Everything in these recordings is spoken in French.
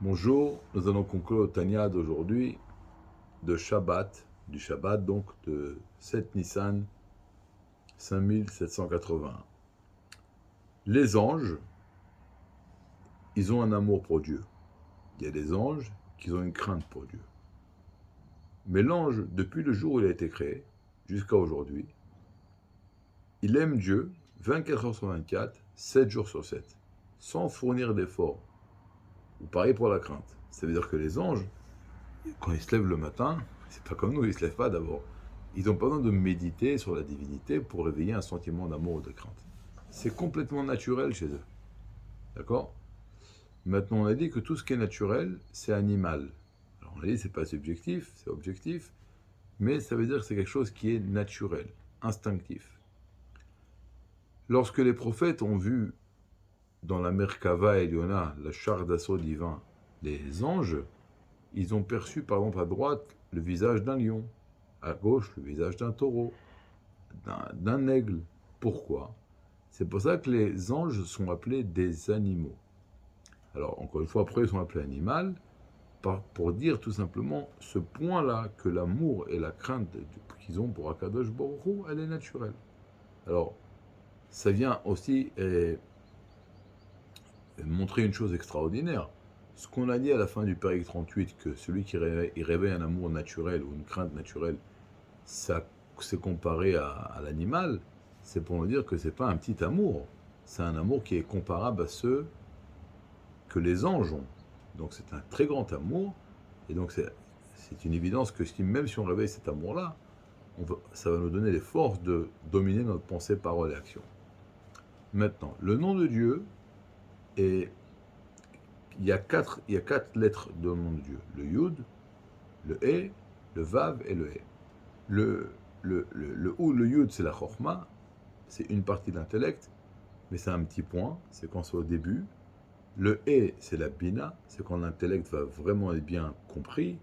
Bonjour, nous allons conclure le Tanya d'aujourd'hui de Shabbat, du Shabbat donc de 7 Nissan 5781. Les anges, ils ont un amour pour Dieu. Il y a des anges qui ont une crainte pour Dieu. Mais l'ange, depuis le jour où il a été créé, jusqu'à aujourd'hui, il aime Dieu 24 heures sur 24, 7 jours sur 7, sans fournir d'efforts. Ou pareil pour la crainte. Ça veut dire que les anges, quand ils se lèvent le matin, c'est pas comme nous, ils se lèvent pas d'abord. Ils n'ont pas besoin de méditer sur la divinité pour réveiller un sentiment d'amour ou de crainte. C'est complètement naturel chez eux. D'accord? Maintenant, on a dit que tout ce qui est naturel, c'est animal. Alors, on a dit que c'est pas subjectif, c'est objectif, mais ça veut dire que c'est quelque chose qui est naturel, instinctif. Lorsque les prophètes ont vu dans la Merkava Eliona, la char d'assaut divin, les anges, ils ont perçu par exemple à droite le visage d'un lion, à gauche le visage d'un taureau, d'un aigle. Pourquoi? C'est pour ça que les anges sont appelés des animaux. Alors encore une fois, après ils sont appelés animaux, pour dire tout simplement ce point-là, que l'amour et la crainte qu'ils ont pour Akadosh Baruch Hu, elle est naturelle. Alors, ça vient aussi montrer une chose extraordinaire. Ce qu'on a dit à la fin du Périque 38, que celui qui réveille un amour naturel ou une crainte naturelle, ça c'est comparé à l'animal, c'est pour nous dire que c'est pas un petit amour, c'est un amour qui est comparable à ceux que les anges ont. Donc c'est un très grand amour, et donc c'est une évidence que même si on réveille cet amour-là, ça va nous donner les forces de dominer notre pensée, parole et action. Maintenant, le nom de Dieu est il y a quatre lettres dans le nom de Dieu. Le Yud, le He, le Vav et le He. Le Yud, c'est la Chokhmah, c'est une partie de l'intellect, mais c'est un petit point, c'est quand c'est au début. Le He, c'est la Bina, c'est quand l'intellect va vraiment être bien compris,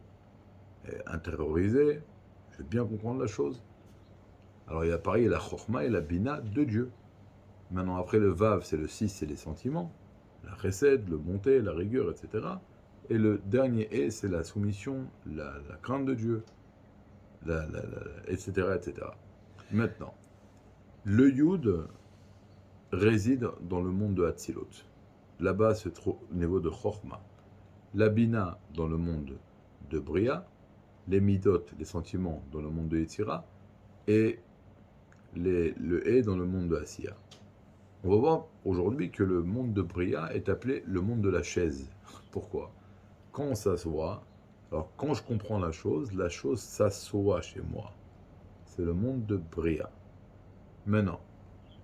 intériorisé, je vais bien comprendre la chose. Alors il y a pareil la Chokhmah et la Bina de Dieu. Maintenant après le Vav, c'est le 6, c'est les sentiments, la Chesed, le bonté, la rigueur, etc. Et le dernier He, c'est la soumission, la crainte de Dieu, etc., etc. Maintenant, le Yud réside dans le monde de Hatzilut. Là-bas se trouve au niveau de Chokhmah. La Bina dans le monde de Bria, les Midot, les sentiments dans le monde de Yetzira, et le He dans le monde de Asiya. On va voir aujourd'hui que le monde de Bria est appelé le monde de la chaise. Pourquoi? Quand on s'assoit, alors quand je comprends la chose s'assoit chez moi. C'est le monde de Bria. Maintenant,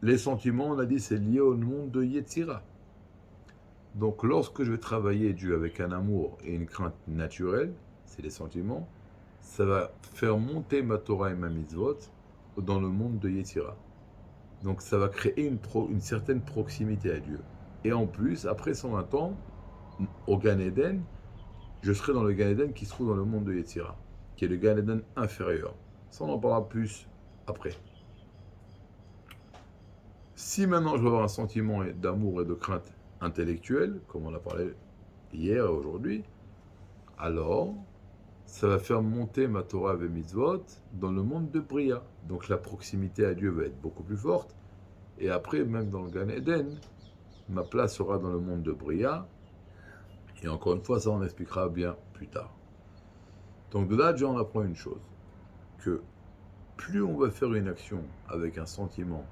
les sentiments, on a dit, c'est lié au monde de Yetzira. Donc lorsque je vais travailler Dieu avec un amour et une crainte naturelle, c'est les sentiments, ça va faire monter ma Torah et ma mitzvot dans le monde de Yetzira. Donc ça va créer une certaine proximité à Dieu. Et en plus, après 120 ans, au Gan Eden, je serai dans le Gan Eden qui se trouve dans le monde de Yetzira, qui est le Gan Eden inférieur. Ça, on en parlera plus après. Si maintenant je veux avoir un sentiment d'amour et de crainte intellectuelle, comme on a parlé hier et aujourd'hui, alors ça va faire monter ma Torah et mitzvot dans le monde de Bria. Donc la proximité à Dieu va être beaucoup plus forte. Et après, même dans le Gan Eden, ma place sera dans le monde de Bria. Et encore une fois, ça on expliquera bien plus tard. Donc de là, déjà, on apprend une chose, que plus on va faire une action avec un sentiment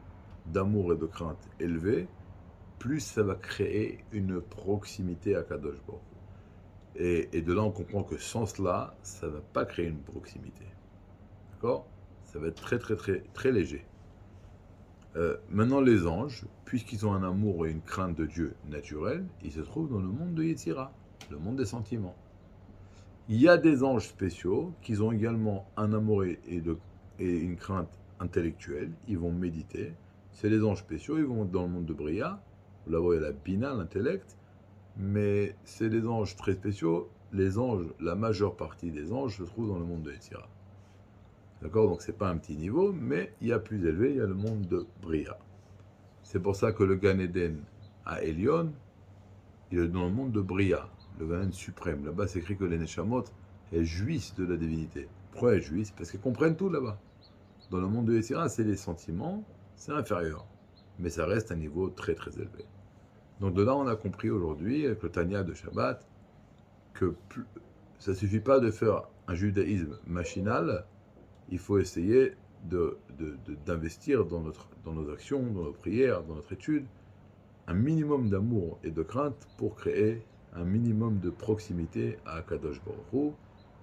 d'amour et de crainte élevé, plus ça va créer une proximité à Kadosh Baruch Hu. Et de là, on comprend que sans cela, ça ne va pas créer une proximité. D'accord? Ça va être très, très, très, très léger. Maintenant, les anges, puisqu'ils ont un amour et une crainte de Dieu naturel, ils se trouvent dans le monde de Yetzira, le monde des sentiments. Il y a des anges spéciaux qui ont également un amour et une crainte intellectuelle. Ils vont méditer. C'est les anges spéciaux, ils vont dans le monde de Bria. Là-bas, il y a la Bina, l'intellect. Mais c'est des anges très spéciaux. Les anges, la majeure partie des anges se trouvent dans le monde de Yetzira. D'accord? Donc c'est pas un petit niveau, mais il y a plus élevé, il y a le monde de Bria. C'est pour ça que le Gan Eden à Elion, il est dans le monde de Bria. le Gan suprême. Là-bas, c'est écrit que les Neshamot, elles jouissent de la divinité. Pourquoi elles jouissent? Parce qu'elles comprennent tout là-bas. Dans le monde de Yetzira, c'est les sentiments, c'est inférieur. Mais ça reste un niveau très très élevé. Donc de là, on a compris aujourd'hui, avec le Tanya de Shabbat, que ça ne suffit pas de faire un judaïsme machinal, il faut essayer d'investir dans nos actions, dans nos prières, dans notre étude, un minimum d'amour et de crainte pour créer un minimum de proximité à Kadosh Baruch Hu.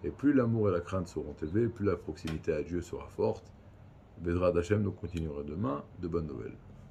Et plus l'amour et la crainte seront élevés, plus la proximité à Dieu sera forte. Bezrat Hashem, nous continuerons demain. De bonnes nouvelles.